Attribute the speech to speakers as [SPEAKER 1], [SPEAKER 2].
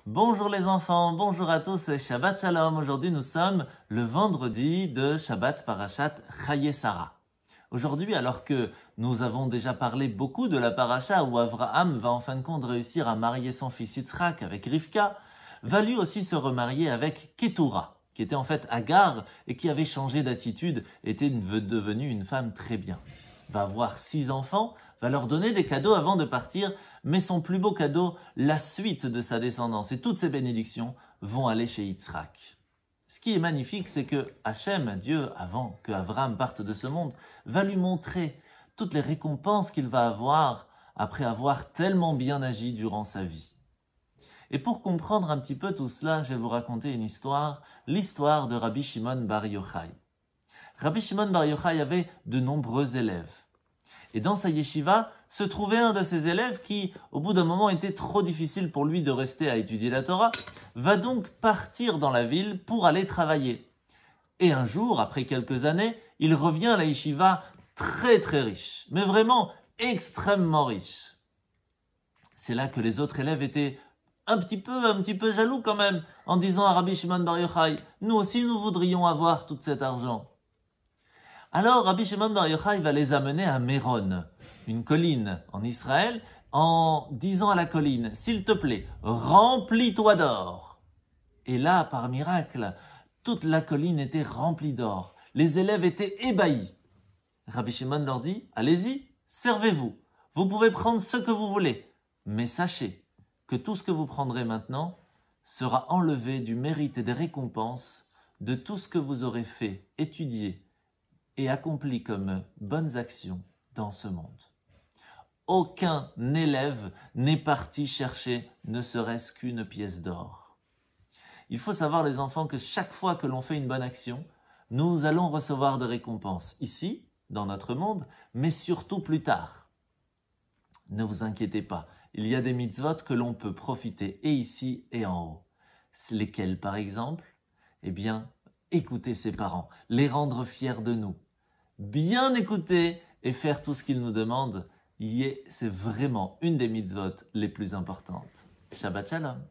[SPEAKER 1] Bonjour les enfants, bonjour à tous et Shabbat Shalom. Aujourd'hui nous sommes le vendredi de Shabbat Parashat Chayei Sarah. Aujourd'hui, alors que nous avons déjà parlé beaucoup de la paracha où Avraham va en fin de compte réussir à marier son fils Yitzhak avec Rivka, va lui aussi se remarier avec Ketura, qui était en fait Agar et qui avait changé d'attitude, était devenue une femme très bien. Va avoir 6 enfants, va leur donner des cadeaux avant de partir, mais son plus beau cadeau, la suite de sa descendance et toutes ses bénédictions vont aller chez Yitzhak. Ce qui est magnifique, c'est que Hachem, Dieu, avant que Avraham parte de ce monde, va lui montrer toutes les récompenses qu'il va avoir après avoir tellement bien agi durant sa vie. Et pour comprendre un petit peu tout cela, je vais vous raconter une histoire, l'histoire de Rabbi Shimon Bar Yochai. Rabbi Shimon Bar Yochai avait de nombreux élèves. Et dans sa yeshiva se trouvait un de ses élèves qui, au bout d'un moment, était trop difficile pour lui de rester à étudier la Torah, va donc partir dans la ville pour aller travailler. Et un jour, après quelques années, il revient à la yeshiva très très riche, mais vraiment extrêmement riche. C'est là que les autres élèves étaient un petit peu jaloux quand même, en disant à Rabbi Shimon Bar Yochai, nous aussi nous voudrions avoir tout cet argent. Alors Rabbi Shimon Bar Yochai va les amener à Méron, une colline en Israël, en disant à la colline, s'il te plaît, remplis-toi d'or. Et là, par miracle, toute la colline était remplie d'or. Les élèves étaient ébahis. Rabbi Shimon leur dit, allez-y, servez-vous. Vous pouvez prendre ce que vous voulez. Mais sachez que tout ce que vous prendrez maintenant sera enlevé du mérite et des récompenses de tout ce que vous aurez fait, étudié et accompli comme bonnes actions dans ce monde. Aucun élève n'est parti chercher ne serait-ce qu'une pièce d'or. Il faut savoir, les enfants, que chaque fois que l'on fait une bonne action, nous allons recevoir des récompenses ici, dans notre monde, mais surtout plus tard. Ne vous inquiétez pas, il y a des mitzvot que l'on peut profiter et ici et en haut. Lesquels, par exemple? Eh bien, écouter ses parents, les rendre fiers de nous, bien écouter et faire tout ce qu'ils nous demandent, c'est vraiment une des mitzvot les plus importantes. Shabbat Shalom.